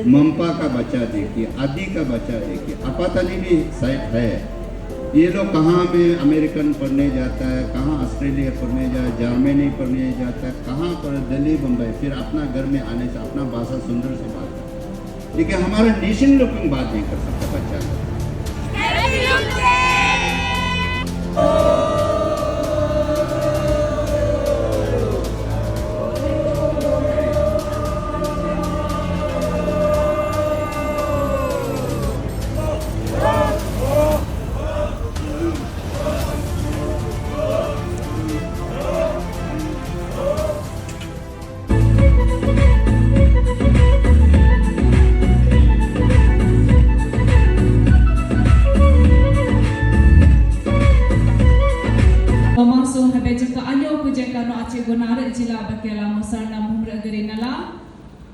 मंपा का बच्चा देखिए, आदि का बच्चा देखिए, अपातली भी साइट है। ये लोग कहाँ में अमेरिकन पढ़ने जाता है, कहाँ ऑस्ट्रेलिया पढ़ने जाए, जर्मनी पढ़ने जाता है, कहाँ पर दिल्ली बम्बई, फिर अपना घर में आने से अपना भाषा सुंदर से बात करता है। लेकिन हमारा नेशन लुकिंग बात नहीं कर सकता बच्चा। Langsung habis jika anyo pujeka no aceh gonare jila bakela masarna mumra gari nala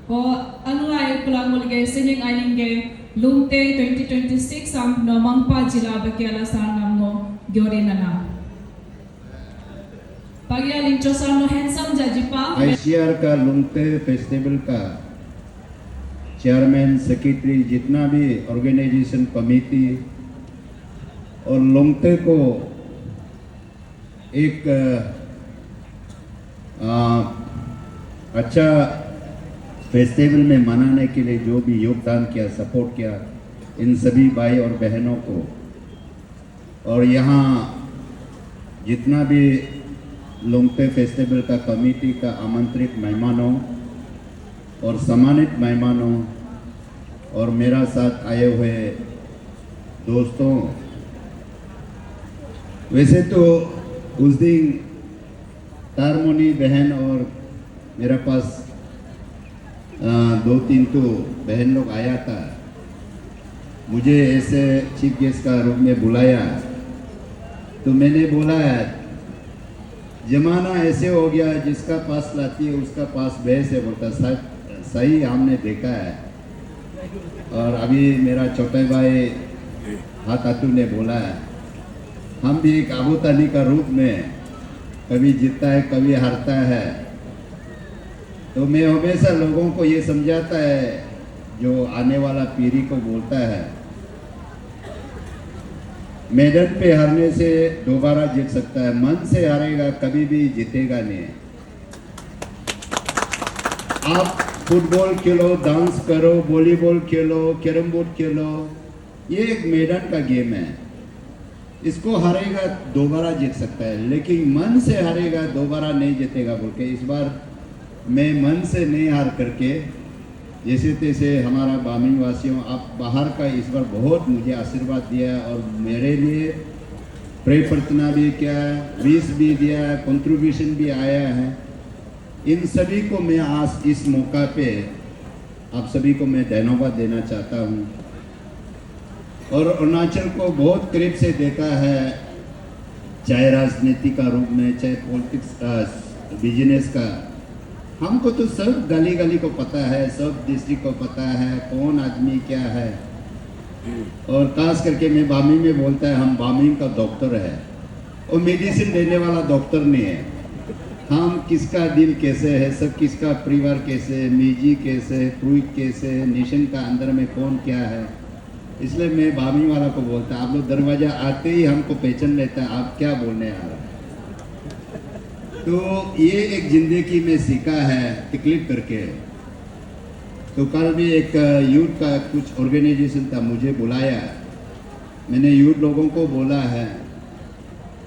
ko anulai pulang mulge senyeng ainingge lumte 2026 am no mangpa jila bakela sarna no gyore nala pagi aling chosar no handsome jajipa ICR का लुंगते festival का chairman secretary जितना भी organisation committee और लुंगते को एक अच्छा festival में मनाने के लिए जो भी योगदान किया, सपोर्ट किया, इन सभी भाई और बहनों को, और यहाँ जितना भी लुंगते फेस्टिवल का कमेटी का आमंत्रित मेहमानों और सम्मानित मेहमानों और मेरा साथ आए हुए दोस्तों, वैसे तो उस दिन तारमोनी बहन और मेरे पास 2-3 तो बहन लोग आया था, मुझे ऐसे चीफ गेस्ट का रूप में बुलाया, तो मैंने बोला जमाना ऐसे हो गया जिसका पास लाती है उसका पास भैंस है, बोलता सही हमने देखा है। और अभी मेरा छोटे भाई हाथातू ने बोला हम भी एक आबूतानी का रूप में कभी जीतता है कभी हारता है। तो मैं हमेशा लोगों को ये समझाता है, जो आने वाला पीढ़ी को बोलता है, मैदान पे हारने से दोबारा जीत सकता है, मन से हारेगा कभी भी जीतेगा नहीं। आप फुटबॉल खेलो, डांस करो, वॉलीबॉल खेलो, कैरम बोर्ड खेलो, ये एक मैदान का गेम है, इसको हारेगा दोबारा जीत सकता है, लेकिन मन से हारेगा दोबारा नहीं जीतेगा बोल के इस बार मैं मन से नहीं हार करके जैसे तैसे हमारा बामिंग वासियों आप बाहर का इस बार बहुत मुझे आशीर्वाद दिया और मेरे लिए प्रे प्रार्थना भी किया, विश भी दिया, कंट्रीब्यूशन भी आया है। इन सभी को मैं आज इस मौका पे आप सभी को मैं धन्यवाद देना चाहता हूँ। और अरुणाचल को बहुत करीब से देखा है, चाहे राजनीति का रूप में, चाहे पॉलिटिक्स बिजनेस का, हमको तो सब गली गली को पता है, सब डिस्ट्रिक्ट को पता है कौन आदमी क्या है। और खास करके मैं बामी में बोलता है हम बामी का डॉक्टर है और मेडिसिन देने वाला डॉक्टर नहीं है। हम किसका दिल कैसे है, सब किसका परिवार कैसे है, मिजी कैसे है, प्रूइट कैसे है, नेशन का अंदर में कौन क्या है, इसलिए मैं बामी वाला को बोलता है आप लोग दरवाजा आते ही हमको पहचान लेता है आप क्या बोलने आ रहे हैं। तो ये एक जिंदगी में सीखा है तकलीफ करके। तो कल भी एक यूथ का कुछ ऑर्गेनाइजेशन था, मुझे बुलाया, मैंने यूथ लोगों को बोला है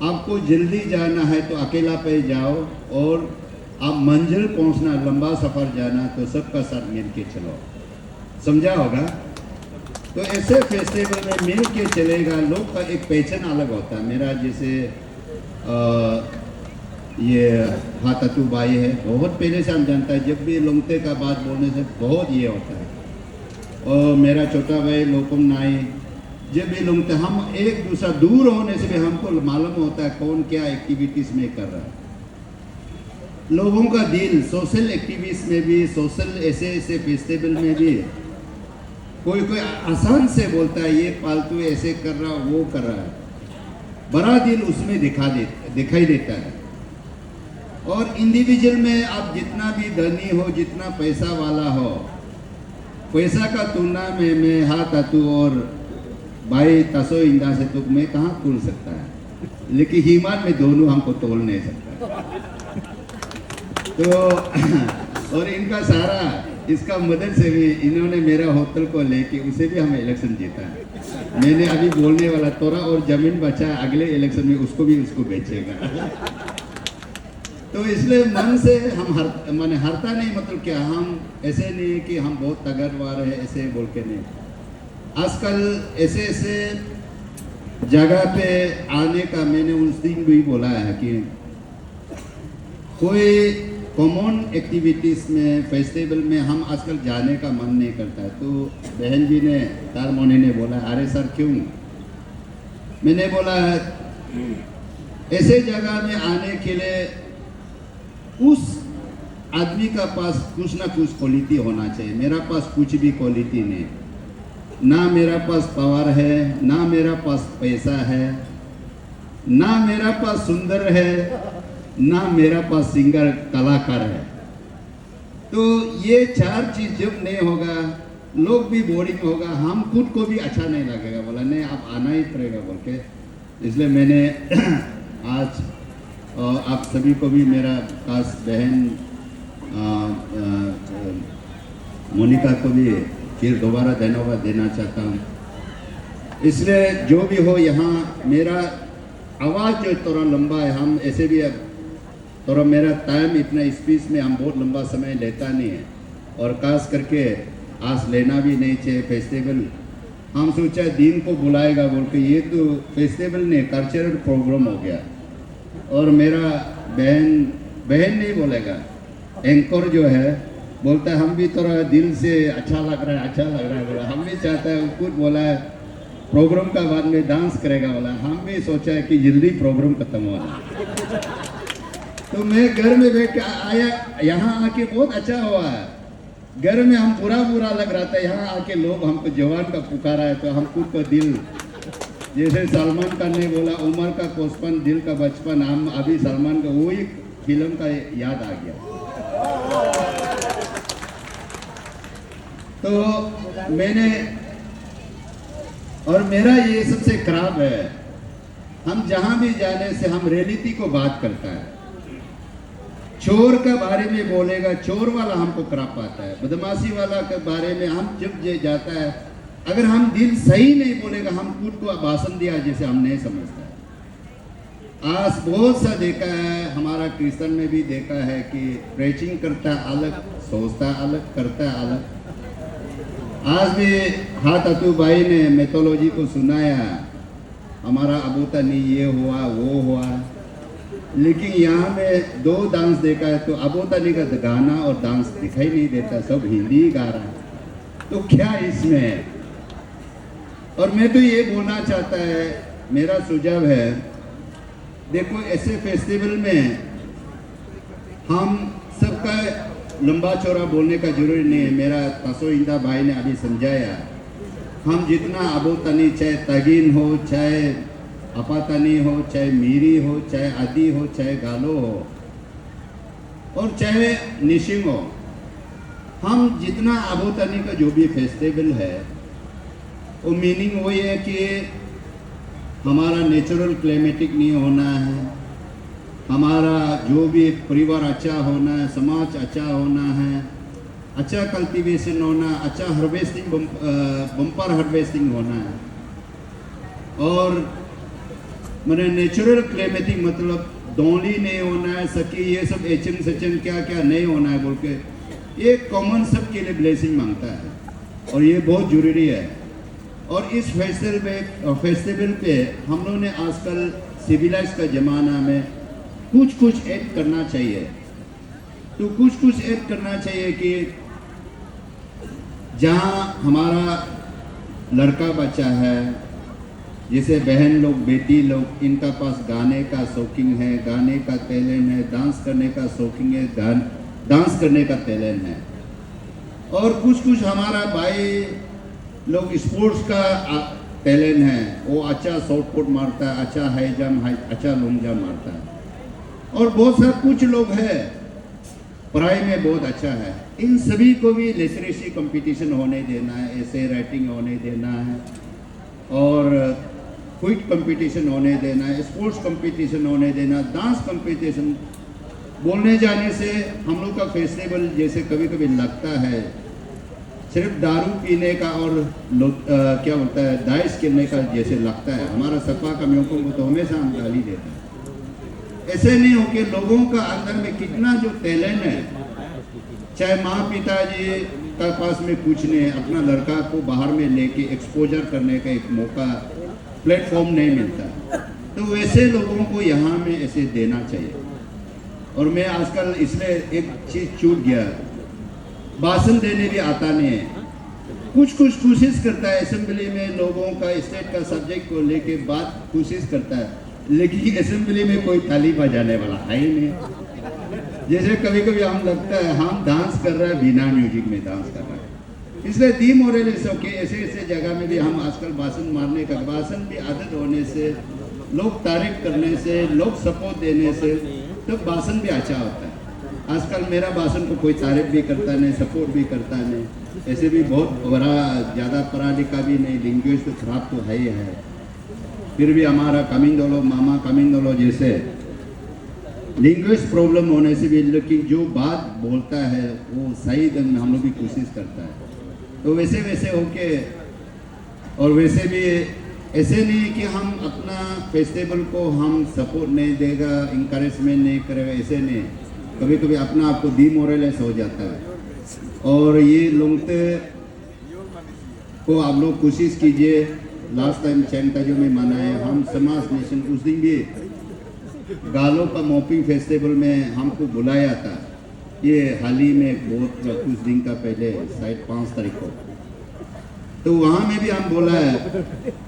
आपको जल्दी जाना है तो अकेला पे जाओ, और आप मंजिल पहुंचना लंबा सफ़र जाना तो सबका साथ मिल के चलो, समझा होगा। तो ऐसे फेस्टिवल में मिल के चलेगा, लोग का एक पहचान अलग होता है। मेरा जैसे ये हाथातू भाई है, बहुत पहले से हम जानता है, जब भी लुंगते का बात बोलने से बहुत ये होता है। और मेरा छोटा भाई लोकम नाई, जब भी लुंगते हम एक दूसरा दूर होने से भी हमको मालूम होता है कौन क्या एक्टिविटीज़ में कर रहा है। लोगों का दिल सोशल एक्टिविटीज़ में भी, सोशल ऐसे ऐसे फेस्टिवल में भी कोई कोई आसान से बोलता है ये पालतू ऐसे कर रहा वो कर रहा है, बड़ा दिल उसमें दिखाई देता है। और इंडिविजुअल में आप जितना भी धनी हो, जितना पैसा वाला हो, पैसा का तुलना में मैं हाँ तातू और भाई तसो इंदा से तो मैं कहाँ तोल सकता है, लेकिन ईमान में दोनों हमको तोल नहीं सकता। तो और इनका सारा इसका मदद से भी इन्होंने मेरा होटल को लेके उसे भी हमें इलेक्शन जीता है। मैंने अभी बोलने वाला तोरा और जमीन बचा है, अगले इलेक्शन में उसको भी उसको बेचेगा। तो इसलिए मन से हम माने हारता नहीं, मतलब क्या हम ऐसे नहीं कि हम बहुत तगड़वार है ऐसे बोल के नहीं। आजकल ऐसे ऐसे जगह पे आने का मैंने उस दिन भी बोला है कि कोई कॉमन एक्टिविटीज में फेस्टिवल में हम आजकल जाने का मन नहीं करता है। तो बहन जी ने तार मोने ने बोला अरे सर क्यों, मैंने बोला ऐसे जगह में आने के लिए उस आदमी का पास कुछ ना कुछ क्वालिटी होना चाहिए। मेरा पास कुछ भी क्वालिटी नहीं, ना मेरा पास पावर है, ना मेरा पास पैसा है, ना मेरा पास सुंदर है, ना मेरा पास सिंगर कलाकार है। तो ये चार चीज जब नहीं होगा लोग भी बोरिंग होगा, हम खुद को भी अच्छा नहीं लगेगा। बोला नहीं आप आना ही पड़ेगा बोल के, इसलिए मैंने आज आप सभी को भी मेरा खास बहन मोनिका को भी फिर दोबारा धन्यवाद देना चाहता हूँ। इसलिए जो भी हो यहाँ मेरा आवाज़ जो थोड़ा लंबा है, हम ऐसे भी थोड़ा मेरा टाइम इतना स्पीच में हम बहुत लंबा समय लेता नहीं है, और खास करके आज लेना भी नहीं चाहिए। फेस्टिवल हम सोचा दिन को बुलाएगा बोल के, ये तो फेस्टिवल नहीं कल्चरल प्रोग्राम हो गया। और मेरा बहन नहीं बोलेगा, एंकर जो है बोलता है हम भी थोड़ा दिल से अच्छा लग रहा है, अच्छा लग रहा है बोला। हम भी चाहता है, खुद बोला है प्रोग्राम का बाद में डांस करेगा बोला। हम भी सोचा है कि जल्दी प्रोग्राम खत्म हो रहा। तो मैं घर में बैठ के आया, यहाँ आके बहुत अच्छा हुआ है। घर में हम बुरा लग रहा था, यहाँ आके लोग हमको जवान का पुकारा है तो हम खुद को दिल, जैसे सलमान खान ने बोला उम्र का कोसपन दिल का बचपन, हम अभी सलमान का वही फिल्म का याद आ गया। तो मैंने और मेरा ये सबसे खराब है, हम जहां भी जाने से हम रियलिटी को बात करता है। चोर के बारे में बोलेगा, चोर वाला हमको खराब पाता है। बदमाशी वाला के बारे में हम जब ये जाता है, अगर हम दिल सही नहीं बोलेगा, हम खुद को भाषण दिया जैसे हम नहीं समझता है। आज बहुत सा देखा है, हमारा क्रिश्चियन में भी देखा है कि प्रेचिंग करता अलग, सोचता अलग, करता अलग। आज भी हाथ अतु भाई ने मैथोलॉजी को सुनाया, हमारा अबूतनी ये हुआ वो हुआ, लेकिन यहाँ में दो डांस देखा है तो अबूतनी का गाना और डांस दिखाई नहीं देता, सब हिंदी गा रहा है। तो क्या इसमें है? और मैं तो ये बोलना चाहता है, मेरा सुझाव है, देखो ऐसे फेस्टिवल में हम सबका लंबा चौड़ा बोलने का जरूरी नहीं है। मेरा तसो इंदा भाई ने अभी समझाया, हम जितना अबूतनी, चाहे तगीन हो, चाहे अपातनी हो, चाहे मीरी हो, चाहे आदि हो, चाहे गालो हो, और चाहे निशिंग हो, हम जितना अबूतनी का जो भी फेस्टिवल है वो मीनिंग वही है कि हमारा नेचुरल क्लाइमेटिक नहीं होना है, हमारा जो भी परिवार अच्छा होना है, समाज अच्छा होना है, अच्छा कल्टीवेशन होना, अच्छा हार्वेस्टिंग, बम्पर हार्वेस्टिंग होना है। और मैंने नेचुरल क्लाइमेटिक मतलब दौली नहीं होना है, सकी ये सब एचन सचन क्या क्या नहीं होना है बोल के, ये कॉमन सबके लिए ब्लेसिंग मांगता है और ये बहुत जरूरी है। और इस फेस्टिवल पे हम लोगों ने आजकल सिविलाइज का ज़माना में कुछ ऐड करना चाहिए। तो कुछ ऐड करना चाहिए कि जहाँ हमारा लड़का बच्चा है, जैसे बहन लोग, बेटी लोग, इनका पास गाने का शौकीन है, गाने का टैलेंट है, डांस करने का शौकीन है, डांस करने का टैलेंट है। और कुछ हमारा भाई लोग स्पोर्ट्स का टैलेंट है, वो अच्छा शॉर्ट पुट मारता है, अच्छा हाई जंप, अच्छा लॉन्ग जंप मारता है। और बहुत सारे कुछ लोग हैं पढ़ाई में बहुत अच्छा है। इन सभी को भी लिटरेसी कंपटीशन होने देना है, ऐसे राइटिंग होने देना है, और क्विज कंपटीशन होने देना है, स्पोर्ट्स कंपटीशन होने देना, डांस कंपटीशन। बोलने जाने से हम लोग का फेस्टिवल जैसे कभी कभी लगता है सिर्फ दारू पीने का और क्या बोलता है दाइश खेलने का जैसे लगता है। हमारा सपा कमियों को तो हमेशा हम गाली देते हैं। ऐसे नहीं हो कि लोगों का अंदर में कितना जो टैलेंट है, चाहे माँ पिताजी का पास में कुछ नहीं है, अपना लड़का को बाहर में लेके एक्सपोजर करने का एक मौका, प्लेटफॉर्म नहीं मिलता, तो वैसे लोगों को यहाँ में ऐसे देना चाहिए। और मैं आजकल इसलिए एक चीज़ छूट गया, भाषण देने भी आता नहीं है। कुछ कोशिश करता है असेंबली में लोगों का स्टेट का सब्जेक्ट को लेके बात कोशिश करता है, लेकिन असेंबली में कोई ताली बजाने वाला है ही नहीं। जैसे कभी कभी हम लगता है हम डांस कर रहे हैं, बिना म्यूजिक में डांस कर रहे हैं। इसलिए डिमोरलाइज होके ऐसे ऐसे जगह में भी हम आजकल भाषण मारने का, भाषण भी आदत होने से, लोग तारीफ करने से, लोग सपोर्ट देने से, तो भाषण भी अच्छा होता है। आजकल मेरा भाषण को कोई तारीफ भी करता नहीं, सपोर्ट भी करता नहीं। ऐसे भी बहुत बड़ा ज़्यादा पढ़ा लिखा भी नहीं, लैंग्वेज तो खराब तो है ही है, फिर भी हमारा कमिंदोलो मामा कमिंदोलो जैसे लैंग्वेज प्रॉब्लम होने से भी, लेकिन जो बात बोलता है वो सही ढंग में हम लोग भी कोशिश करता है। तो वैसे वैसे होके, और वैसे भी ऐसे नहीं कि हम अपना फेस्टिवल को हम सपोर्ट नहीं देगा, इंकरेजमेंट नहीं करेगा, ऐसे नहीं। कभी कभी अपना आपको डिमोरलाइज हो जाता है। और ये लोंगते को आप लोग कोशिश कीजिए। लास्ट टाइम चैंगताजो में मनाए हम समाज नेशन, उस दिन भी गालो का मॉपिंग फेस्टिवल में हमको बुलाया था। ये हाल ही में बहुत कुछ दिन का पहले, शायद 5 तारीख को, तो वहाँ में भी हम बोला है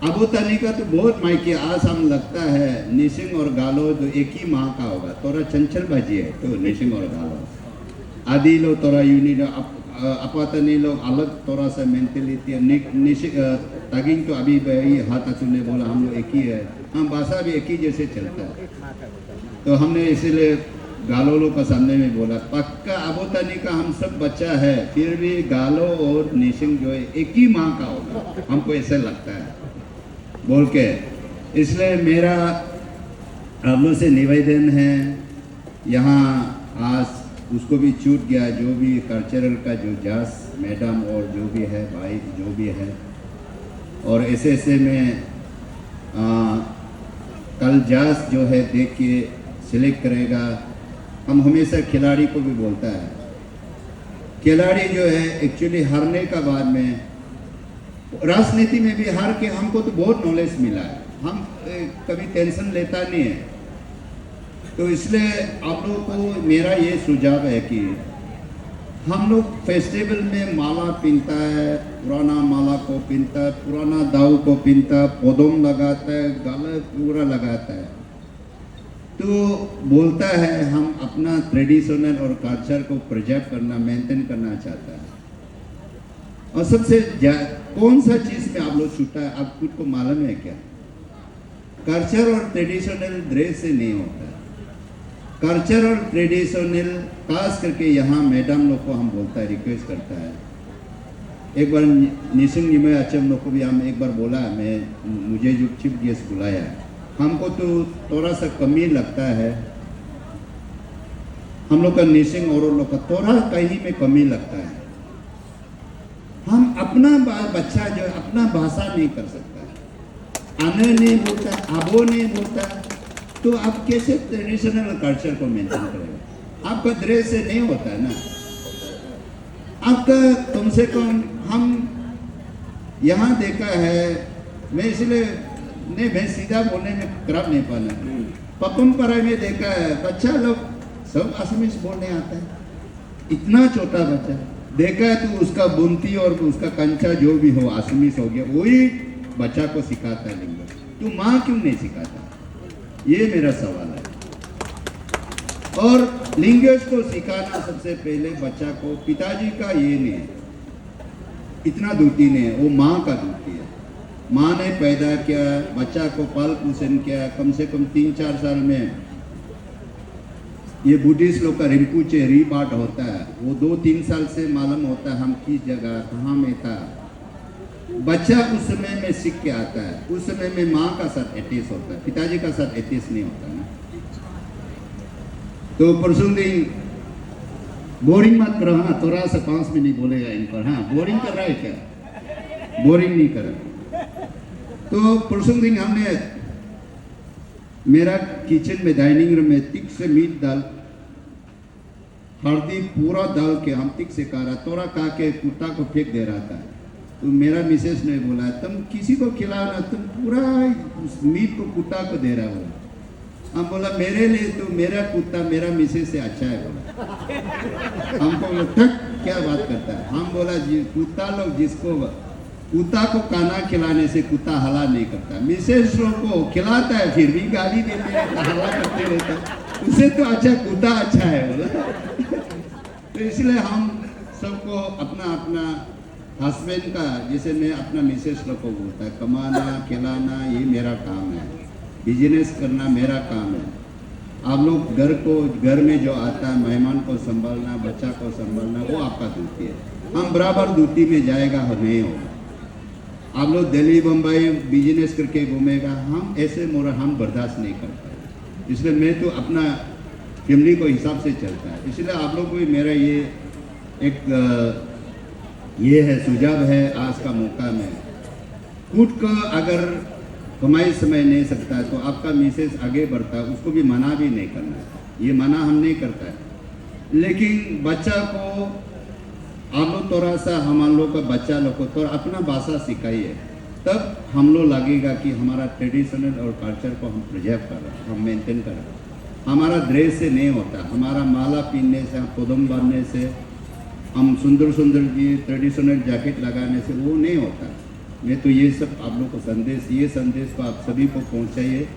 अबू तनी का तो बहुत मायके आज हम लगता है निशिंग और गालो जो एक ही माँ का होगा। तोरा चंचल बाजी है तो निशिंग और गालो आदि लो तोरा यूनिट अपातनी लोग अलग तोरा सा मेंटेलिटी है। तागिंग तो अभी भाई हाथ अचुने बोला हम लोग एक ही है, हम भाषा भी एक ही जैसे चलता है। तो हमने इसीलिए गालो का सामने में बोला पक्का अबोतानी का हम सब बच्चा है, फिर भी गालो और निशिंग जो है एक ही माँ का होगा, हमको ऐसा लगता है बोल के। इसलिए मेरा आप लोग से निवेदन है, यहाँ आज उसको भी छूट गया, जो भी कल्चरल का जो जास मैडम और जो भी है भाई जो भी है, और ऐसे ऐसे में कल जास जो है देख के सिलेक्ट करेगा। हम हमेशा खिलाड़ी को भी बोलता है, खिलाड़ी जो है एक्चुअली हारने का बाद में, राजनीति में भी हार के हमको तो बहुत नॉलेज मिला है, हम कभी टेंशन लेता नहीं है। तो इसलिए आप लोगों को मेरा ये सुझाव है कि हम लोग फेस्टिवल में माला पहनता है, पुराना माला को पहनता है, पुराना दाऊ को पहनता है, पौधों लगाता है, गला पूरा लगाता है, तो बोलता है हम अपना ट्रेडिशनल और कल्चर को प्रिजर्व करना, मेंटेन करना चाहता है। और सबसे कौन सा चीज़ में आप लोग छूटा है, आप खुद को मालूम है क्या? कल्चर और ट्रेडिशनल ड्रेस से नहीं होता है। कल्चर और ट्रेडिशनल खास करके यहाँ मैडम लोग को हम बोलता है, रिक्वेस्ट करता है। एक बार निशिंग निमय अचम लोग को भी हम एक बार बोला, मुझे जो चीफ गेस्ट बुलाया, हमको तो थोड़ा सा कमी लगता है, हम लोग का निशिंग और लोग का थोड़ा कहीं में कमी लगता है। हम अपना बच्चा जो अपना भाषा नहीं कर सकता, आने नहीं बोलता, आबो नहीं बोलता, तो आप कैसे ट्रेडिशनल कल्चर को मेंटेन करेंगे? आपका ड्रेस से नहीं होता है ना। आपका कम से कम हम यहाँ देखा है, मैं इसलिए नहीं, मैं सीधा बोलने में खराब नहीं पाना, पपम पराई में देखा है बच्चा लोग सब असमीज बोलने आता है, इतना छोटा बच्चा देखा है, तो उसका बुनती और उसका कंचा जो भी हो असमीज हो गया, वही बच्चा को सिखाता है लैंग्वेज। तो माँ क्यों नहीं सिखाता? ये मेरा सवाल है। और लैंग्वेज को सिखाना सबसे पहले बच्चा को, पिताजी का ये नहीं है, इतना ड्यूटी नहीं है, वो माँ का ड्यूटी है। माँ ने पैदा किया, बच्चा को पाल पोषण किया, कम से कम 3-4 साल में ये बुद्धिस्ट लोग का रिंपुचे रीबाट होता है, वो 2-3 साल से मालूम होता है हम किस जगह कहाँ में था। बच्चा उस समय में सीख के आता है, उस समय में माँ का साथ एथियस्ट होता है, पिताजी का साथ एथियस्ट नहीं होता ना। तो परसों दिन बोरिंग मत करो, हाँ थोड़ा सा 5 मिनट बोलेगा इन पर, हाँ बोरिंग कर रहा है क्या? बोरिंग नहीं कर रहा। तो परसों दिन हमने मेरा किचन में डाइनिंग रूम में तिक से मीट डाल हल्दी पूरा डाल के हम तिक से खा रहा, थोड़ा खा के कुत्ता को फेंक दे रहा था। तो मेरा मिसेस ने बोला तुम किसी को खिलाओ ना, तुम पूरा मीट को कुत्ता को दे रहा हो। हम बोला मेरे लिए तो मेरा कुत्ता मेरा मिसेस से अच्छा है बोला। हमको बोला तक क्या बात करता है। हम बोला जी कुत्ता लोग जिसको कुत्ता को खाना खिलाने से कुत्ता हला नहीं करता, मिसेस लोग को खिलाता है फिर भी गाली देते हैं, हला करते रहते हैं, उससे तो अच्छा कुत्ता अच्छा है बोला। तो इसलिए हम सबको अपना अपना हस्बैंड का, जैसे मैं अपना मिसेस लोग को बोलता है कमाना खिलाना ये मेरा काम है, बिजनेस करना मेरा काम है। आप लोग घर में जो आता है मेहमान को संभालना, बच्चा को संभालना वो आपका ड्यूटी है। हम बराबर ड्यूटी में जाएगा नहीं होगा। आप लोग दिल्ली बम्बई बिजनेस करके घूमेगा, हम ऐसे मोरा हम बर्दाश्त नहीं कर पाए। इसलिए मैं तो अपना फैमिली को हिसाब से चलता है। इसलिए आप लोग को भी मेरा ये है सुझाव है आज का मौका में, खुद को अगर कमाई समय नहीं सकता है तो आपका मिसेस आगे बढ़ता है उसको भी मना भी नहीं करना है, ये मना हम नहीं करता है। लेकिन बच्चा को आप लोग थोड़ा सा हम लोग का बच्चा लोग को थोड़ा अपना भाषा सिखाइए, तब हम लोग लगेगा कि हमारा ट्रेडिशनल और कल्चर को हम प्रिजर्व कर रहे हैं, हम मेंटेन कर रहे हैं। हमारा ड्रेस से नहीं होता, हमारा माला पहनने से, पदम बांधने से, हम सुंदर सुंदर ये ट्रेडिशनल जैकेट लगाने से वो नहीं होता। मैं तो ये सब आप लोग को ये संदेश को आप सभी को पहुंचाइए